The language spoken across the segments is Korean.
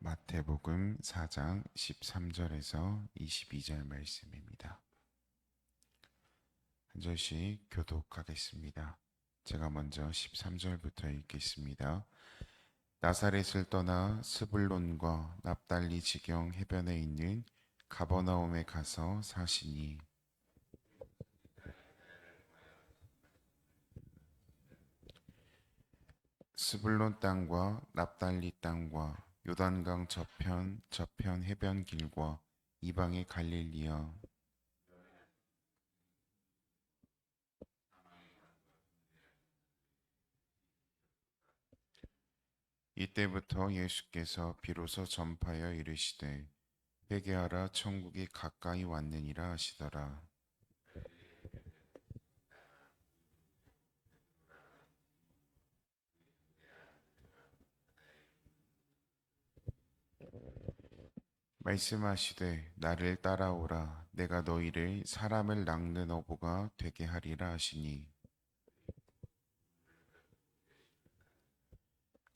마태복음 4장 13절에서 22절 말씀입니다. 한 절씩 교독하겠습니다. 제가 먼저 13절부터 읽겠습니다. 나사렛을 떠나 스불론과 납달리 지경 해변에 있는 가버나움에 가서 사시니 스불론 땅과 납달리 땅과 요단강 저편 해변 길과 이방의 갈릴리여, 이때부터 예수께서 비로소 전파하여 이르시되 회개하라, 천국이 가까이 왔느니라 하시더라. 말씀하시되 나를 따라오라, 내가 너희를 사람을 낚는 어부가 되게 하리라 하시니,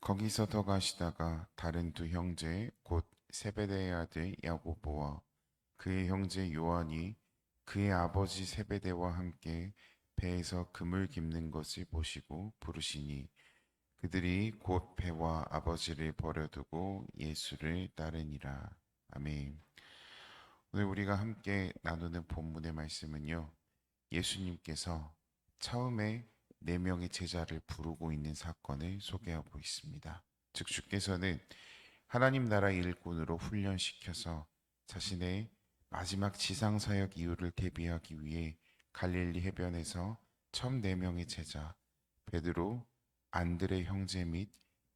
거기서 더 가시다가 다른 두 형제 곧 세베대의 아들 야고보와 그의 형제 요한이 그의 아버지 세베대와 함께 배에서 그물 깁는 것을 보시고 부르시니, 그들이 곧 배와 아버지를 버려두고 예수를 따르니라. 아멘. 오늘 우리가 함께 나누는 본문의 말씀은요, 예수님께서 처음에 네 명의 제자를 부르고 있는 사건을 소개하고 있습니다. 즉 주께서는 하나님 나라 일꾼으로 훈련시켜서 자신의 마지막 지상 사역 이후를 대비하기 위해 갈릴리 해변에서 처음 네 명의 제자 베드로, 안드레 형제 및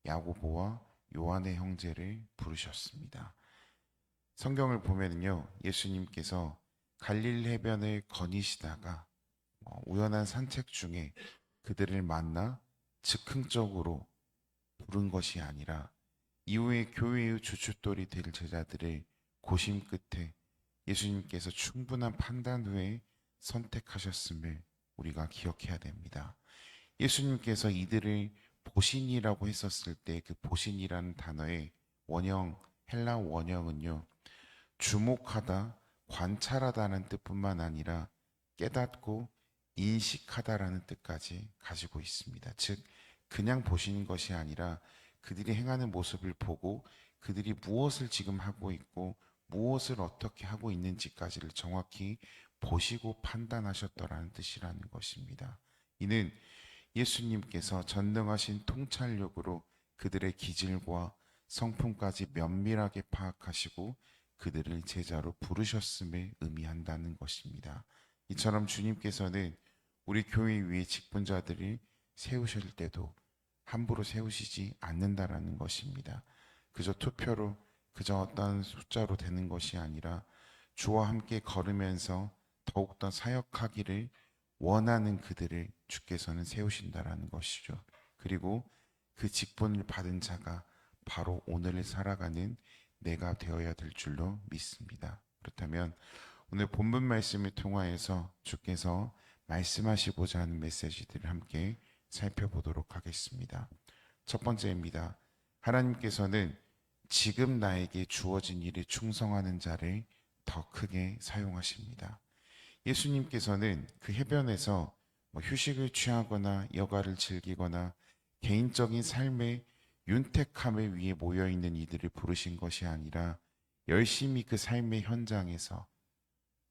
야고보와 요한의 형제를 부르셨습니다. 성경을 보면요, 예수님께서 갈릴리 해변을 거니시다가 우연한 산책 중에 그들을 만나 즉흥적으로 부른 것이 아니라 이후에 교회의 주춧돌이 될 제자들을 고심 끝에 예수님께서 충분한 판단 후에 선택하셨음을 우리가 기억해야 됩니다. 예수님께서 이들을 보신이라고 했었을 때 그 보신이라는 단어의 원형, 헬라 원형은요, 주목하다, 관찰하다는 뜻뿐만 아니라 깨닫고 인식하다라는 뜻까지 가지고 있습니다. 즉, 그냥 보시는 것이 아니라 그들이 행하는 모습을 보고 그들이 무엇을 지금 하고 있고 무엇을 어떻게 하고 있는지까지를 정확히 보시고 판단하셨더라는 뜻이라는 것입니다. 이는 예수님께서 전능하신 통찰력으로 그들의 기질과 성품까지 면밀하게 파악하시고 그들을 제자로 부르셨음을 의미한다는 것입니다. 이처럼 주님께서는 우리 교회 위에 직분자들을 세우실 때도 함부로 세우시지 않는다라는 것입니다. 그저 투표로, 그저 어떤 숫자로 되는 것이 아니라 주와 함께 걸으면서 더욱더 사역하기를 원하는 그들을 주께서는 세우신다라는 것이죠. 그리고 그 직분을 받은 자가 바로 오늘을 살아가는 내가 되어야 될 줄로 믿습니다. 그렇다면 오늘 본문 말씀을 통하여서 주께서 말씀하시고자 하는 메시지들을 함께 살펴보도록 하겠습니다. 첫 번째입니다. 하나님께서는 지금 나에게 주어진 일에 충성하는 자를 더 크게 사용하십니다. 예수님께서는 그 해변에서 휴식을 취하거나 여가를 즐기거나 개인적인 삶의 윤택함을 위해 모여있는 이들을 부르신 것이 아니라 열심히 그 삶의 현장에서,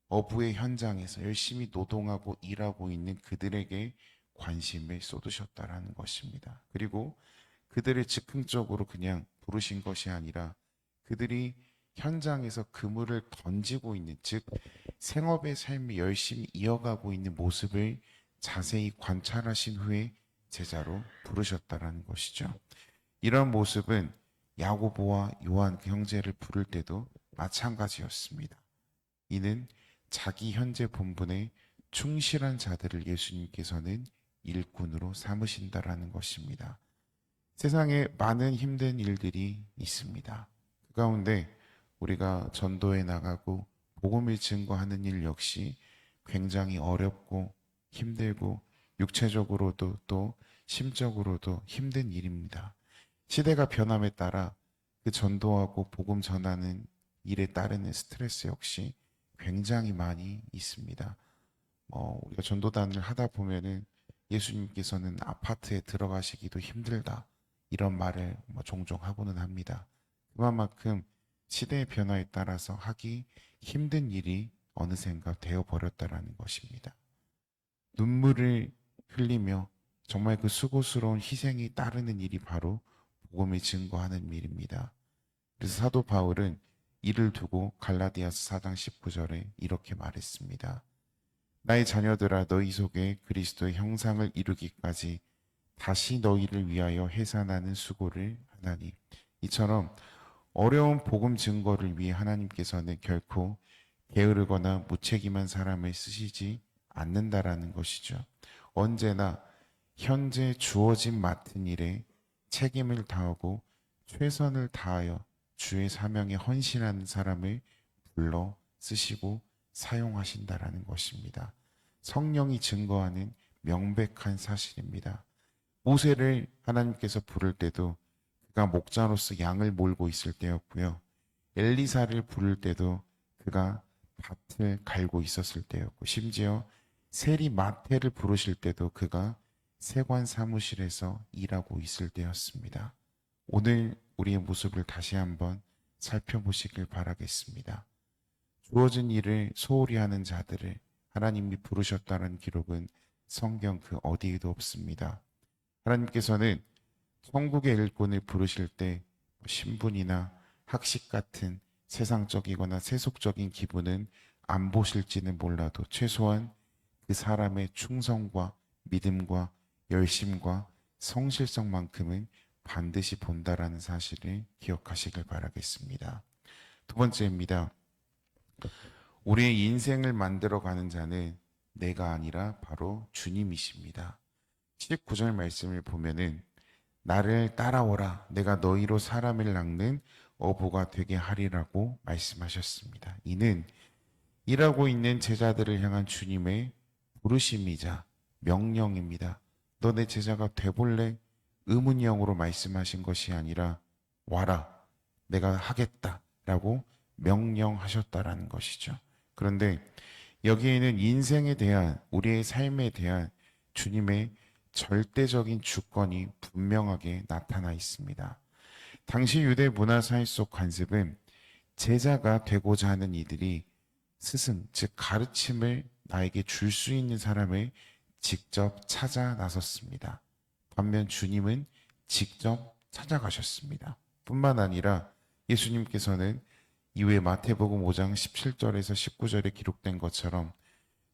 어부의 현장에서 열심히 노동하고 일하고 있는 그들에게 관심을 쏟으셨다라는 것입니다. 그리고 그들을 즉흥적으로 그냥 부르신 것이 아니라 그들이 현장에서 그물을 던지고 있는, 즉 생업의 삶을 열심히 이어가고 있는 모습을 자세히 관찰하신 후에 제자로 부르셨다라는 것이죠. 이런 모습은 야고보와 요한 그 형제를 부를 때도 마찬가지였습니다. 이는 자기 현재 본분에 충실한 자들을 예수님께서는 일꾼으로 삼으신다라는 것입니다. 세상에 많은 힘든 일들이 있습니다. 그 가운데 우리가 전도에 나가고 복음을 증거하는 일 역시 굉장히 어렵고 힘들고 육체적으로도 또 심적으로도 힘든 일입니다. 시대가 변함에 따라 그 전도하고 복음 전하는 일에 따르는 스트레스 역시 굉장히 많이 있습니다. 우리가 전도단을 하다 보면은 예수님께서는 아파트에 들어가시기도 힘들다. 이런 말을 종종 하고는 합니다. 그만큼 시대의 변화에 따라서 하기 힘든 일이 어느샌가 되어버렸다라는 것입니다. 눈물을 흘리며 정말 그 수고스러운 희생이 따르는 일이 바로 복음을 증거하는 일입니다. 그래서 사도 바울은 이를 두고 갈라디아서 4장 19절에 이렇게 말했습니다. 나의 자녀들아 너희 속에 그리스도의 형상을 이루기까지 다시 너희를 위하여 해산하는 수고를 하나니. 이처럼 어려운 복음 증거를 위해 하나님께서는 결코 게으르거나 무책임한 사람을 쓰시지 않는다라는 것이죠. 언제나 현재 주어진 맡은 일에 책임을 다하고 최선을 다하여 주의 사명에 헌신하는 사람을 불러 쓰시고 사용하신다라는 것입니다. 성령이 증거하는 명백한 사실입니다. 모세를 하나님께서 부를 때도 그가 목자로서 양을 몰고 있을 때였고요. 엘리사를 부를 때도 그가 밭을 갈고 있었을 때였고, 심지어 세리 마태를 부르실 때도 그가 세관 사무실에서 일하고 있을 때였습니다. 오늘 우리의 모습을 다시 한번 살펴보시길 바라겠습니다. 주어진 일을 소홀히 하는 자들을 하나님이 부르셨다는 기록은 성경 그 어디에도 없습니다. 하나님께서는 천국의 일꾼을 부르실 때 신분이나 학식 같은 세상적이거나 세속적인 기분은 안 보실지는 몰라도 최소한 그 사람의 충성과 믿음과 열심과 성실성만큼은 반드시 본다라는 사실을 기억하시길 바라겠습니다. 두 번째입니다. 우리의 인생을 만들어가는 자는 내가 아니라 바로 주님이십니다. 19절 말씀을 보면은 나를 따라오라 내가 너희로 사람을 낚는 어부가 되게 하리라고 말씀하셨습니다. 이는 일하고 있는 제자들을 향한 주님의 부르심이자 명령입니다. 너 내 제자가 돼볼래? 의문형으로 말씀하신 것이 아니라 와라 내가 하겠다라고 명령하셨다라는 것이죠. 그런데 여기에는 인생에 대한 우리의 삶에 대한 주님의 절대적인 주권이 분명하게 나타나 있습니다. 당시 유대 문화사회 속 관습은 제자가 되고자 하는 이들이 스승, 즉 가르침을 나에게 줄 수 있는 사람을 직접 찾아 나섰습니다. 반면 주님은 직접 찾아가셨습니다. 뿐만 아니라 예수님께서는 이후에 마태복음 5장 17절에서 19절에 기록된 것처럼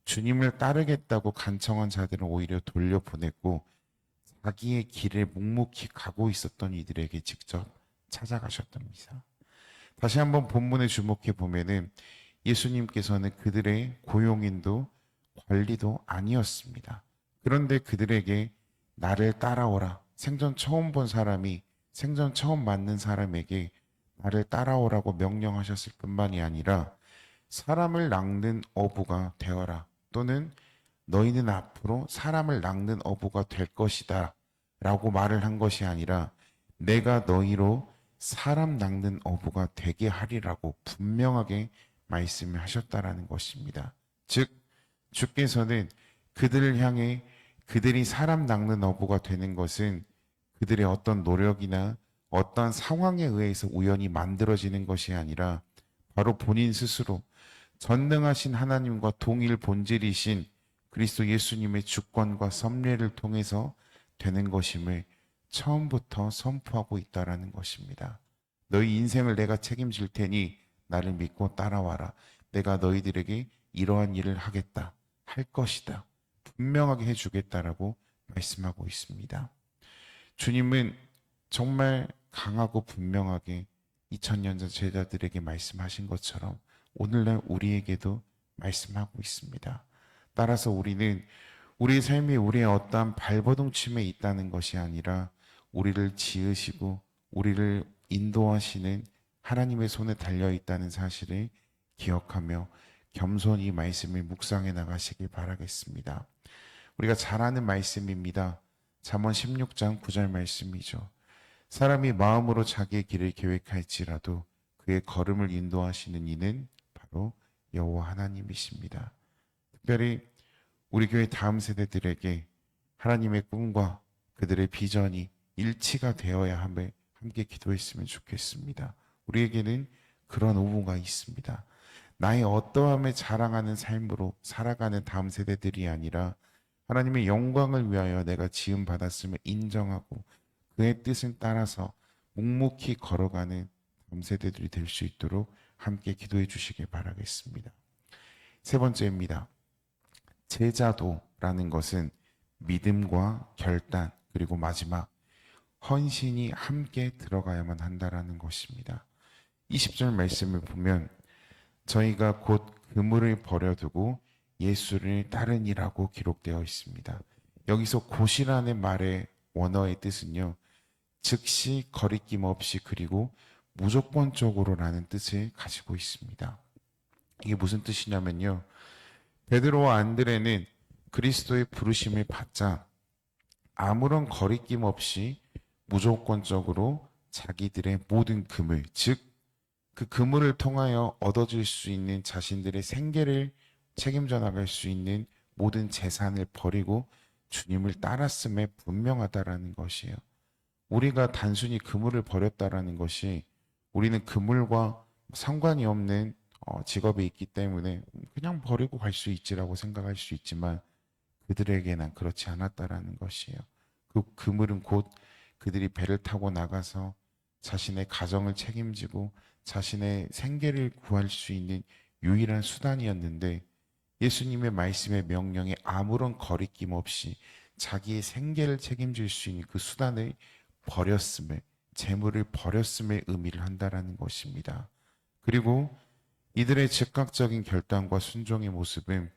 주님을 따르겠다고 간청한 자들은 오히려 돌려보냈고 자기의 길을 묵묵히 가고 있었던 이들에게 직접 찾아가셨답니다. 다시 한번 본문에 주목해 보면은 예수님께서는 그들의 고용인도 관리도 아니었습니다. 그런데 그들에게 나를 따라오라. 생전 처음 본 사람이 생전 처음 만난 사람에게 나를 따라오라고 명령하셨을 뿐만이 아니라 사람을 낚는 어부가 되어라. 또는 너희는 앞으로 사람을 낚는 어부가 될 것이다. 라고 말을 한 것이 아니라 내가 너희로 사람 낚는 어부가 되게 하리라고 분명하게 말씀을 하셨다라는 것입니다. 즉 주께서는 그들을 향해 그들이 사람 낚는 어부가 되는 것은 그들의 어떤 노력이나 어떤 상황에 의해서 우연히 만들어지는 것이 아니라 바로 본인 스스로 전능하신 하나님과 동일 본질이신 그리스도 예수님의 주권과 섭리를 통해서 되는 것임을 처음부터 선포하고 있다라는 것입니다. 너희 인생을 내가 책임질 테니 나를 믿고 따라와라. 내가 너희들에게 이러한 일을 하겠다. 할 것이다. 분명하게 해주겠다라고 말씀하고 있습니다. 주님은 정말 강하고 분명하게 2000년 전 제자들에게 말씀하신 것처럼 오늘날 우리에게도 말씀하고 있습니다. 따라서 우리는 우리의 삶이 우리의 어떠한 발버둥침에 있다는 것이 아니라 우리를 지으시고 우리를 인도하시는 하나님의 손에 달려 있다는 사실을 기억하며 겸손히 말씀을 묵상해 나가시길 바라겠습니다. 우리가 잘 아는 말씀입니다. 잠언 16장 9절 말씀이죠. 사람이 마음으로 자기의 길을 계획할지라도 그의 걸음을 인도하시는 이는 바로 여호와 하나님이십니다. 특별히 우리 교회 다음 세대들에게 하나님의 꿈과 그들의 비전이 일치가 되어야 함을 함께 기도했으면 좋겠습니다. 우리에게는 그런 의무가 있습니다. 나의 어떠함을 자랑하는 삶으로 살아가는 다음 세대들이 아니라 하나님의 영광을 위하여 내가 지음 받았음을 인정하고 그의 뜻을 따라서 묵묵히 걸어가는 다음 세대들이 될 수 있도록 함께 기도해 주시길 바라겠습니다. 세 번째입니다. 제자도라는 것은 믿음과 결단 그리고 마지막 헌신이 함께 들어가야만 한다라는 것입니다. 20절 말씀을 보면 저희가 곧 그물을 버려두고 예수를 따르니라고 기록되어 있습니다. 여기서 곧이라는 말의 원어의 뜻은요, 즉시 거리낌 없이 그리고 무조건적으로라는 뜻을 가지고 있습니다. 이게 무슨 뜻이냐면요, 베드로와 안드레는 그리스도의 부르심을 받자 아무런 거리낌 없이 무조건적으로 자기들의 모든 그물, 즉 그 그물을 통하여 얻어질 수 있는 자신들의 생계를 책임져 나갈 수 있는 모든 재산을 버리고 주님을 따랐음에 분명하다라는 것이에요. 우리가 단순히 그물을 버렸다라는 것이 우리는 그물과 상관이 없는 직업에 있기 때문에 그냥 버리고 갈 수 있지라고 생각할 수 있지만 그들에게는 그렇지 않았다라는 것이에요. 그 그물은 곧 그들이 배를 타고 나가서 자신의 가정을 책임지고 자신의 생계를 구할 수 있는 유일한 수단이었는데 예수님의 말씀의 명령에 아무런 거리낌 없이 자기의 생계를 책임질 수 있는 그 수단을 버렸음을, 재물을 버렸음의 의미를 한다라는 것입니다. 그리고 이들의 즉각적인 결단과 순종의 모습은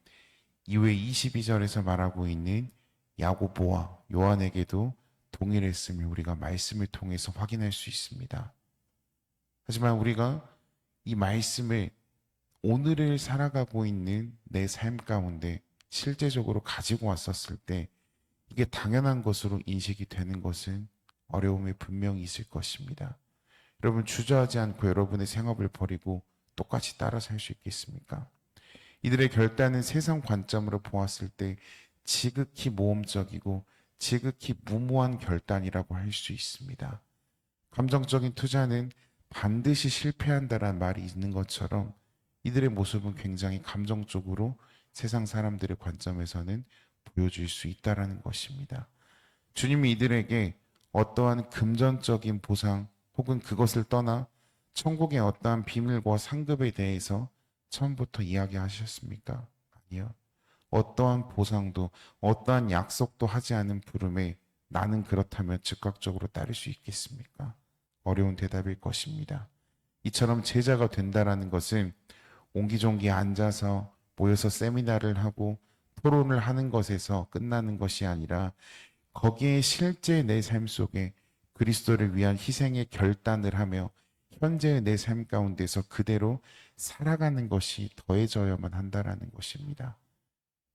이후에 22절에서 말하고 있는 야고보와 요한에게도 동일했음을 우리가 말씀을 통해서 확인할 수 있습니다. 하지만 우리가 이 말씀을 오늘을 살아가고 있는 내 삶 가운데 실제적으로 가지고 왔었을 때 이게 당연한 것으로 인식이 되는 것은 어려움이 분명히 있을 것입니다. 여러분 주저하지 않고 여러분의 생업을 버리고 똑같이 따라 살 수 있겠습니까? 이들의 결단은 세상 관점으로 보았을 때 지극히 모험적이고 지극히 무모한 결단이라고 할 수 있습니다. 감정적인 투자는 반드시 실패한다라는 말이 있는 것처럼 이들의 모습은 굉장히 감정적으로 세상 사람들의 관점에서는 보여줄 수 있다라는 것입니다. 주님이 이들에게 어떠한 금전적인 보상 혹은 그것을 떠나 천국의 어떠한 비밀과 상급에 대해서 처음부터 이야기하셨습니까? 아니요. 어떠한 보상도 어떠한 약속도 하지 않은 부름에 나는 그렇다면 즉각적으로 따를 수 있겠습니까? 어려운 대답일 것입니다. 이처럼 제자가 된다라는 것은 옹기종기 앉아서 모여서 세미나를 하고 토론을 하는 것에서 끝나는 것이 아니라 거기에 실제 내 삶 속에 그리스도를 위한 희생의 결단을 하며 현재의 내 삶 가운데서 그대로 살아가는 것이 더해져야만 한다라는 것입니다.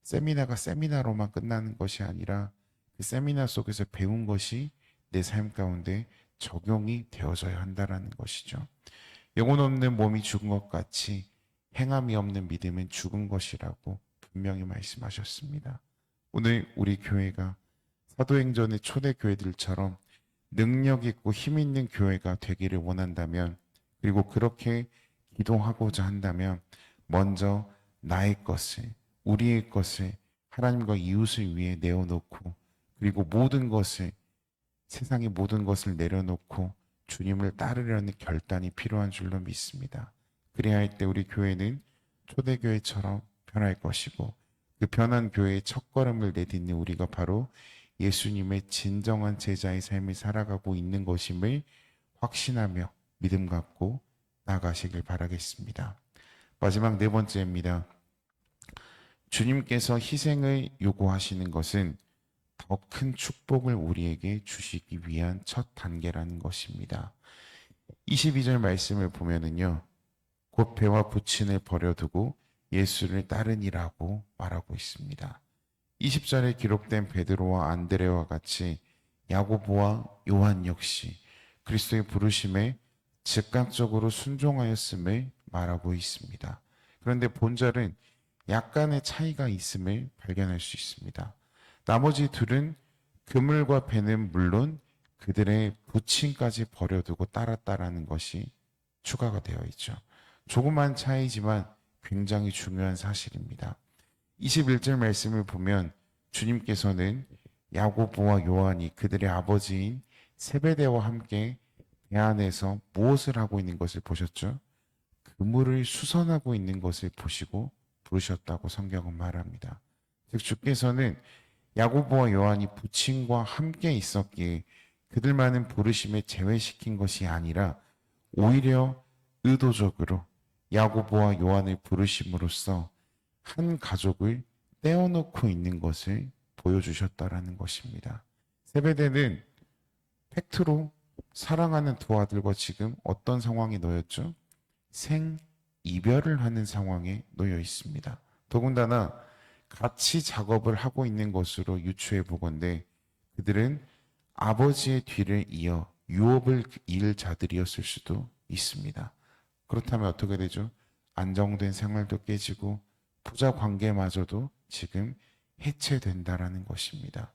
세미나가 세미나로만 끝나는 것이 아니라 그 세미나 속에서 배운 것이 내 삶 가운데 적용이 되어져야 한다라는 것이죠. 영혼 없는 몸이 죽은 것 같이 행함이 없는 믿음은 죽은 것이라고 분명히 말씀하셨습니다. 오늘 우리 교회가 사도행전의 초대 교회들처럼 능력 있고 힘 있는 교회가 되기를 원한다면 그리고 그렇게 기도하고자 한다면 먼저 나의 것을 우리의 것을 하나님과 이웃을 위해 내어놓고 그리고 모든 것을 세상의 모든 것을 내려놓고 주님을 따르려는 결단이 필요한 줄로 믿습니다. 그래야 할 때 우리 교회는 초대교회처럼 변할 것이고 그 변한 교회의 첫걸음을 내딛는 우리가 바로 예수님의 진정한 제자의 삶을 살아가고 있는 것임을 확신하며 믿음 갖고 나가시길 바라겠습니다. 마지막 네 번째입니다. 주님께서 희생을 요구하시는 것은 더 큰 축복을 우리에게 주시기 위한 첫 단계라는 것입니다. 22절 말씀을 보면은요. 곧 배와 부친을 버려두고 예수를 따르니라고 말하고 있습니다. 20절에 기록된 베드로와 안드레와 같이 야고보와 요한 역시 그리스도의 부르심에 즉각적으로 순종하였음을 말하고 있습니다. 그런데 본절은 약간의 차이가 있음을 발견할 수 있습니다. 나머지 둘은 그물과 배는 물론 그들의 부침까지 버려두고 따랐다라는 것이 추가가 되어 있죠. 조그만 차이지만 굉장히 중요한 사실입니다. 21절 말씀을 보면 주님께서는 야고보와 요한이 그들의 아버지인 세베대와 함께 배 안에서 무엇을 하고 있는 것을 보셨죠? 그물을 수선하고 있는 것을 보시고 부르셨다고 성경은 말합니다. 즉 주께서는 야고보와 요한이 부친과 함께 있었기에 그들만은 부르심에 제외시킨 것이 아니라 오히려 의도적으로 야고보와 요한을 부르심으로써 한 가족을 떼어놓고 있는 것을 보여주셨다라는 것입니다. 세베대는 팩트로 사랑하는 두 아들과 지금 어떤 상황에 놓였죠? 생이별을 하는 상황에 놓여 있습니다. 더군다나 같이 작업을 하고 있는 것으로 유추해 보건대 그들은 아버지의 뒤를 이어 유업을 이을 자들이었을 수도 있습니다. 그렇다면 어떻게 되죠? 안정된 생활도 깨지고 부자 관계마저도 지금 해체된다라는 것입니다.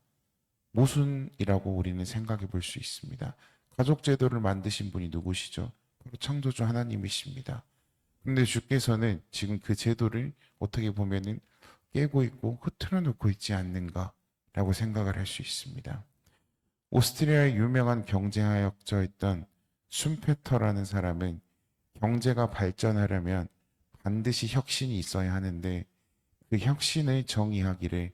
모순이라고 우리는 생각해 볼 수 있습니다. 가족 제도를 만드신 분이 누구시죠? 바로 창조주 하나님이십니다. 그런데 주께서는 지금 그 제도를 어떻게 보면은 깨고 있고 흐트러 놓고 있지 않는가라고 생각을 할 수 있습니다. 오스트리아의 유명한 경제학자였던 슌페터라는 사람은 경제가 발전하려면 반드시 혁신이 있어야 하는데 그 혁신을 정의하기를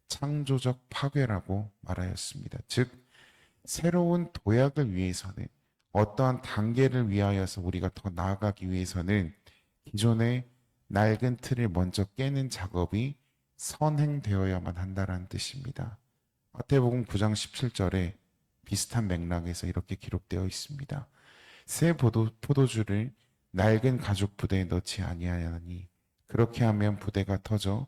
창조적 파괴라고 말하였습니다. 즉 새로운 도약을 위해서는 어떠한 단계를 위하여서 우리가 더 나아가기 위해서는 기존의 낡은 틀을 먼저 깨는 작업이 선행되어야만 한다는 뜻입니다. 마태복음 9장 17절에 비슷한 맥락에서 이렇게 기록되어 있습니다. 새 포도주를 낡은 가죽 부대에 넣지 아니하니 그렇게 하면 부대가 터져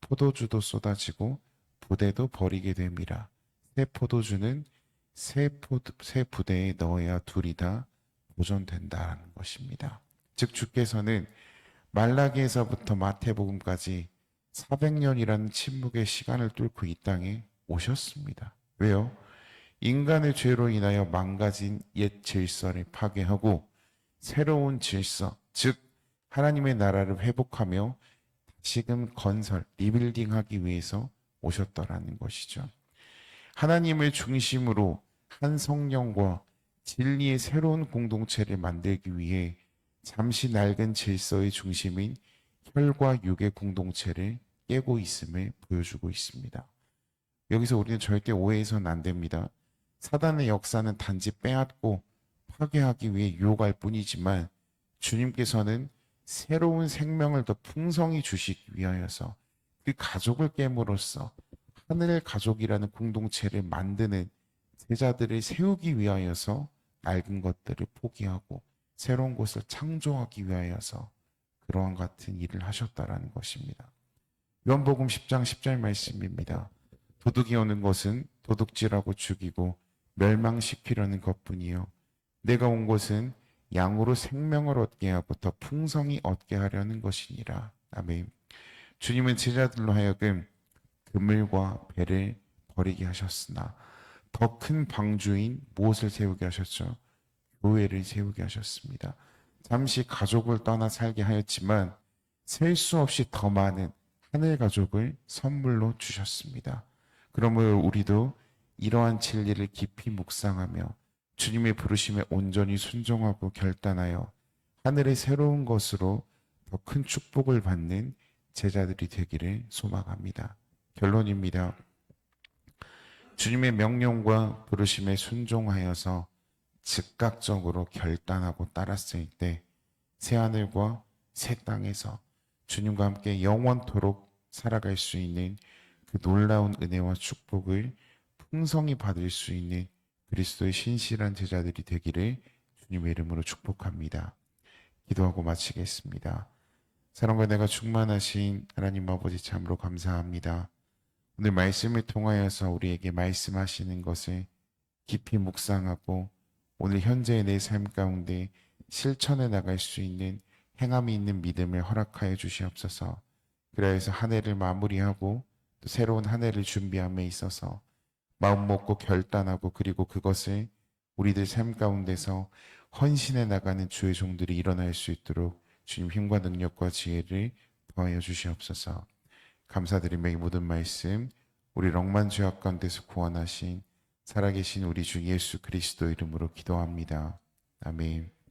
포도주도 쏟아지고 부대도 버리게 됨이라. 새 포도주는 새 부대에 넣어야 둘이 다 보존된다는 것입니다. 즉 주께서는 말라기에서부터 마태복음까지 400년이라는 침묵의 시간을 뚫고 이 땅에 오셨습니다. 왜요? 인간의 죄로 인하여 망가진 옛 질서를 파괴하고 새로운 질서, 즉 하나님의 나라를 회복하며 다시금 건설, 리빌딩하기 위해서 오셨더라는 것이죠. 하나님을 중심으로 한 성령과 진리의 새로운 공동체를 만들기 위해 잠시 낡은 질서의 중심인 혈과 육의 공동체를 깨고 있음을 보여주고 있습니다. 여기서 우리는 절대 오해해서는 안 됩니다. 사단의 역사는 단지 빼앗고 파괴하기 위해 유혹할 뿐이지만 주님께서는 새로운 생명을 더 풍성히 주시기 위하여서 그 가족을 깨므로써 하늘의 가족이라는 공동체를 만드는 제자들을 세우기 위하여서 낡은 것들을 포기하고 새로운 것을 창조하기 위하여서 그러한 같은 일을 하셨다라는 것입니다. 요한복음 10장 10절 말씀입니다. 도둑이 오는 것은 도둑질하고 죽이고 멸망시키려는 것뿐이요 내가 온 것은 양으로 생명을 얻게 하고 더 풍성히 얻게 하려는 것이니라. 아멘. 주님은 제자들로 하여금 그물과 배를 버리게 하셨으나 더 큰 방주인 무엇을 세우게 하셨죠? 교회를 세우게 하셨습니다. 잠시 가족을 떠나 살게 하였지만 셀 수 없이 더 많은 하늘 가족을 선물로 주셨습니다. 그러므로 우리도 이러한 진리를 깊이 묵상하며 주님의 부르심에 온전히 순종하고 결단하여 하늘의 새로운 것으로 더 큰 축복을 받는 제자들이 되기를 소망합니다. 결론입니다. 주님의 명령과 부르심에 순종하여서 즉각적으로 결단하고 따랐을 때 새하늘과 새 땅에서 주님과 함께 영원토록 살아갈 수 있는 그 놀라운 은혜와 축복을 풍성히 받을 수 있는 그리스도의 신실한 제자들이 되기를 주님의 이름으로 축복합니다. 기도하고 마치겠습니다. 사랑과 내가 충만하신 하나님 아버지 참으로 감사합니다. 오늘 말씀을 통하여서 우리에게 말씀하시는 것을 깊이 묵상하고 오늘 현재의 내 삶 가운데 실천해 나갈 수 있는 행함이 있는 믿음을 허락하여 주시옵소서. 그래서 한 해를 마무리하고 또 새로운 한 해를 준비함에 있어서 마음 먹고 결단하고 그리고 그것을 우리들 삶 가운데서 헌신해 나가는 주의 종들이 일어날 수 있도록 주님 힘과 능력과 지혜를 더하여 주시옵소서. 감사드리며 이 모든 말씀 우리 렁만 죄악 가운데서 구원하신 살아계신 우리 주 예수 그리스도 이름으로 기도합니다. 아멘.